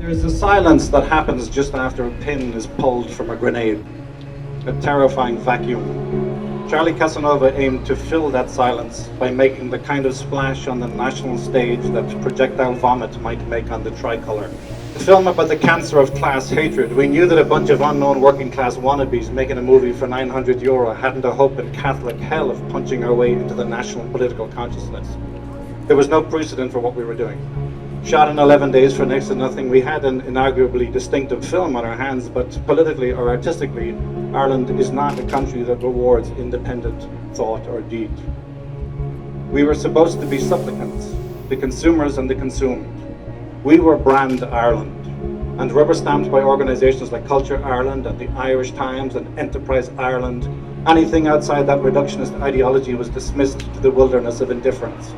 There's a silence that happens just after a pin is pulled from a grenade. A terrifying vacuum. Charlie Casanova aimed to fill that silence by making the kind of splash on the national stage that projectile vomit might make on the tricolour. The film about the cancer of class hatred, we knew that a bunch of unknown working class wannabes making a movie for €900 hadn't a hope in Catholic hell of punching our way into the national political consciousness. There was no precedent for what we were doing. Shot in 11 days for next to nothing, we had an inarguably distinctive film on our hands, but politically or artistically, Ireland is not a country that rewards independent thought or deed. We were supposed to be supplicants, the consumers and the consumed. We were Brand Ireland, and rubber-stamped by organisations like Culture Ireland and the Irish Times and Enterprise Ireland. Anything outside that reductionist ideology was dismissed to the wilderness of indifference.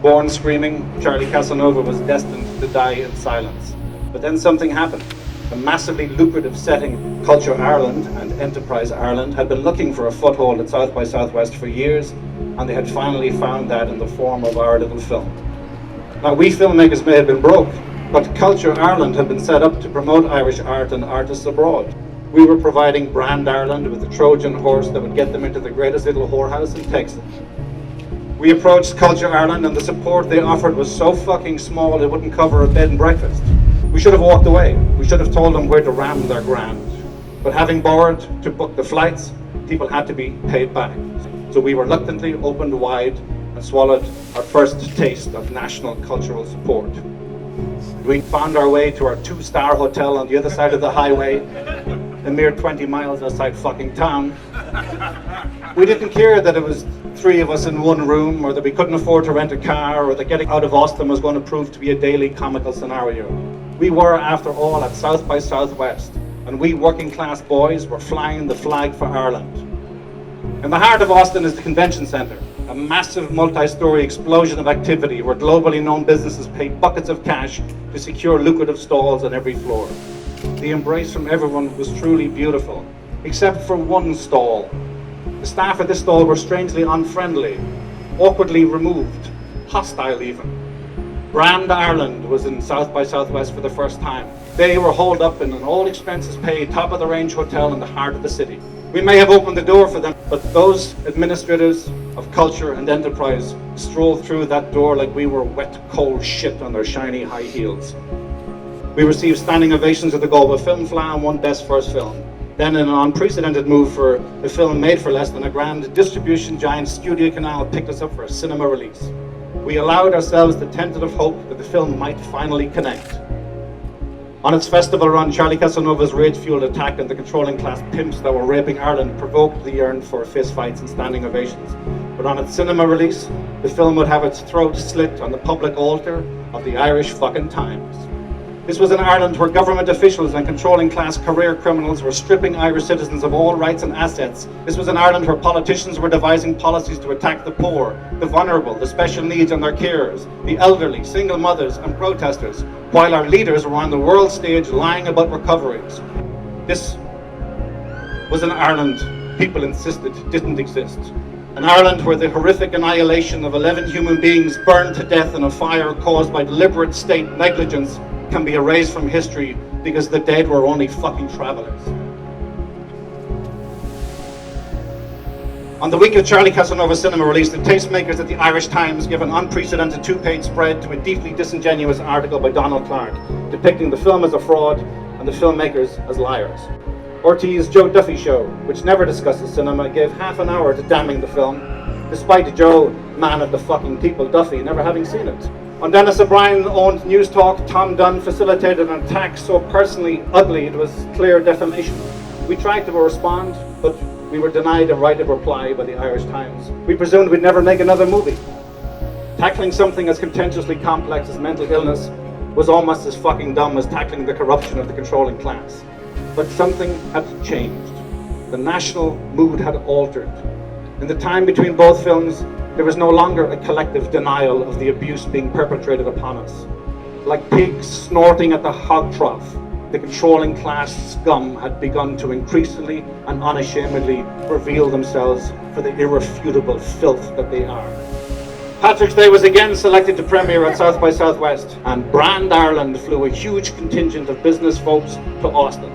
Born screaming, Charlie Casanova was destined to die in silence. But then something happened. A massively lucrative setting, Culture Ireland and Enterprise Ireland, had been looking for a foothold at South by Southwest for years, and they had finally found that in the form of our little film. Now, we filmmakers may have been broke, but Culture Ireland had been set up to promote Irish art and artists abroad. We were providing Brand Ireland with a Trojan horse that would get them into the greatest little whorehouse in Texas. We approached Culture Ireland, and the support they offered was so fucking small it wouldn't cover a bed and breakfast. We should have walked away. We should have told them where to ram their grand. But having borrowed to book the flights, people had to be paid back. So we reluctantly opened wide and swallowed our first taste of national cultural support. We found our way to our 2-star hotel on the other side of the highway, a mere 20 miles outside fucking town. We didn't care that it was 3 of us in one room, or that we couldn't afford to rent a car, or that getting out of Austin was going to prove to be a daily comical scenario. We were, after all, at South by Southwest, and we working class boys were flying the flag for Ireland. In the heart of Austin is the convention centre, a massive multi-storey explosion of activity where globally known businesses paid buckets of cash to secure lucrative stalls on every floor. The embrace from everyone was truly beautiful, except for one stall. The staff at this stall were strangely unfriendly, awkwardly removed, hostile even. Brand Ireland was in South by Southwest for the first time. They were holed up in an all-expenses-paid, top-of-the-range hotel in the heart of the city. We may have opened the door for them, but those administrators of culture and enterprise strolled through that door like we were wet, cold shit on their shiny high heels. We received standing ovations at the Galway Film Fleadh and won Best First Film. Then, in an unprecedented move for a film made for less than a grand, distribution giant Studio Canal picked us up for a cinema release. We allowed ourselves the tentative hope that the film might finally connect. On its festival run, Charlie Casanova's rage-fueled attack on the controlling class pimps that were raping Ireland provoked the yearn for fistfights and standing ovations. But on its cinema release, the film would have its throat slit on the public altar of the Irish fucking Times. This was an Ireland where government officials and controlling class career criminals were stripping Irish citizens of all rights and assets. This was an Ireland where politicians were devising policies to attack the poor, the vulnerable, the special needs and their carers, the elderly, single mothers and protesters, while our leaders were on the world stage lying about recoveries. This was an Ireland people insisted didn't exist. An Ireland where the horrific annihilation of 11 human beings burned to death in a fire caused by deliberate state negligence can be erased from history because the dead were only fucking travellers. On the week of Charlie Casanova's cinema release, the tastemakers at the Irish Times gave an unprecedented 2-page spread to a deeply disingenuous article by Donald Clark, depicting the film as a fraud and the filmmakers as liars. RT's Joe Duffy show, which never discusses cinema, gave half an hour to damning the film, despite Joe, man of the fucking people, Duffy, never having seen it. On Dennis O'Brien-owned News Talk, Tom Dunn facilitated an attack so personally ugly it was clear defamation. We tried to respond, but we were denied a right of reply by the Irish Times. We presumed we'd never make another movie. Tackling something as contentiously complex as mental illness was almost as fucking dumb as tackling the corruption of the controlling class. But something had changed. The national mood had altered. In the time between both films, there was no longer a collective denial of the abuse being perpetrated upon us. Like pigs snorting at the hog trough, the controlling class scum had begun to increasingly and unashamedly reveal themselves for the irrefutable filth that they are. Patrick's Day was again selected to premiere at South by Southwest, and Brand Ireland flew a huge contingent of business folks to Austin.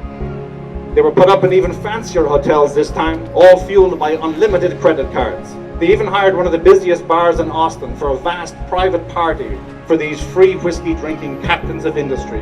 They were put up in even fancier hotels this time, all fueled by unlimited credit cards. They even hired one of the busiest bars in Austin for a vast private party for these free whiskey drinking captains of industry.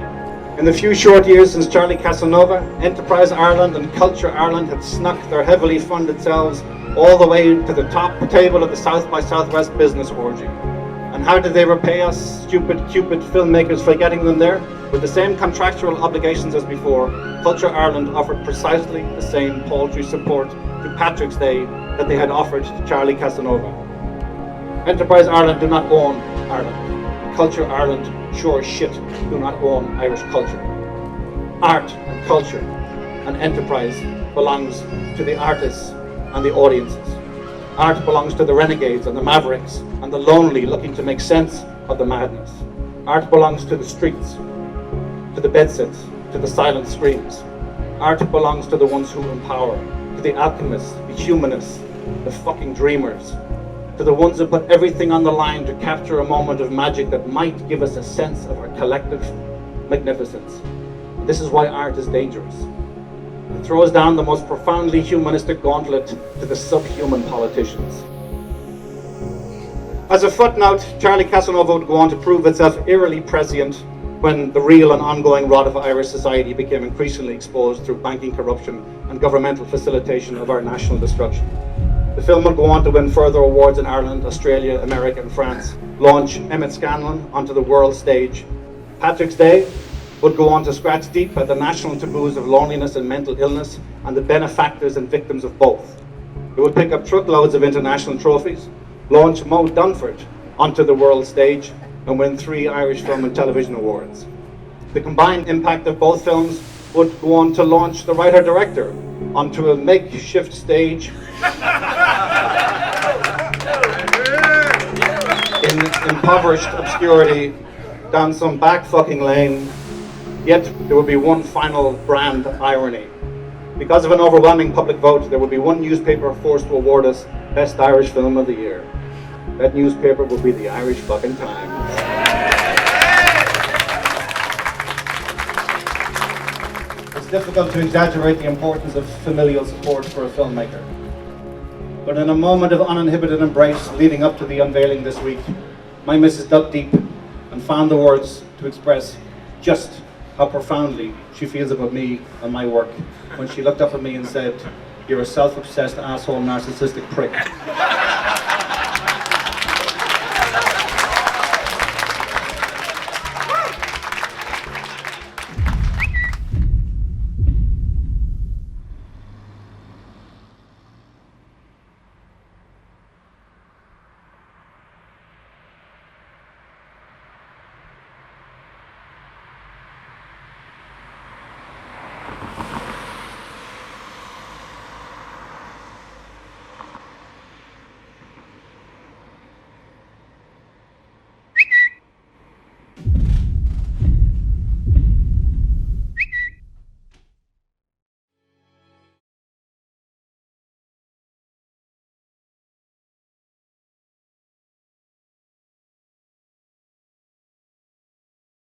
In the few short years since Charlie Casanova, Enterprise Ireland and Culture Ireland had snuck their heavily funded selves all the way to the top table of the South by Southwest business orgy. And how did they repay us, stupid Cupid filmmakers, for getting them there? With the same contractual obligations as before, Culture Ireland offered precisely the same paltry support to Patrick's Day that they had offered to Charlie Casanova. Enterprise Ireland do not own Ireland. Culture Ireland sure as shit do not own Irish culture. Art and culture and enterprise belongs to the artists and the audiences. Art belongs to the renegades and the mavericks and the lonely looking to make sense of the madness. Art belongs to the streets, to the bedsits, to the silent screams. Art belongs to the ones who empower, to the alchemists, the humanists, the fucking dreamers, to the ones who put everything on the line to capture a moment of magic that might give us a sense of our collective magnificence. This is why art is dangerous. It throws down the most profoundly humanistic gauntlet to the subhuman politicians. As a footnote, Charlie Casanova would go on to prove itself eerily prescient when the real and ongoing rot of Irish society became increasingly exposed through banking corruption and governmental facilitation of our national destruction. The film would go on to win further awards in Ireland, Australia, America and France, launch Emmett Scanlon onto the world stage. Patrick's Day would go on to scratch deep at the national taboos of loneliness and mental illness and the benefactors and victims of both. It would pick up truckloads of international trophies, launch Mo Dunford onto the world stage and win 3 Irish Film and Television Awards. The combined impact of both films would go on to launch the writer-director onto a makeshift stage in impoverished obscurity down some back fucking lane. Yet there would be one final brand irony. Because of an overwhelming public vote, there would be one newspaper forced to award us Best Irish Film of the Year. That newspaper would be the Irish fucking Times. It's difficult to exaggerate the importance of familial support for a filmmaker. But in a moment of uninhibited embrace leading up to the unveiling this week, my missus dug deep and found the words to express just how profoundly she feels about me and my work when she looked up at me and said, "You're a self-obsessed asshole narcissistic prick."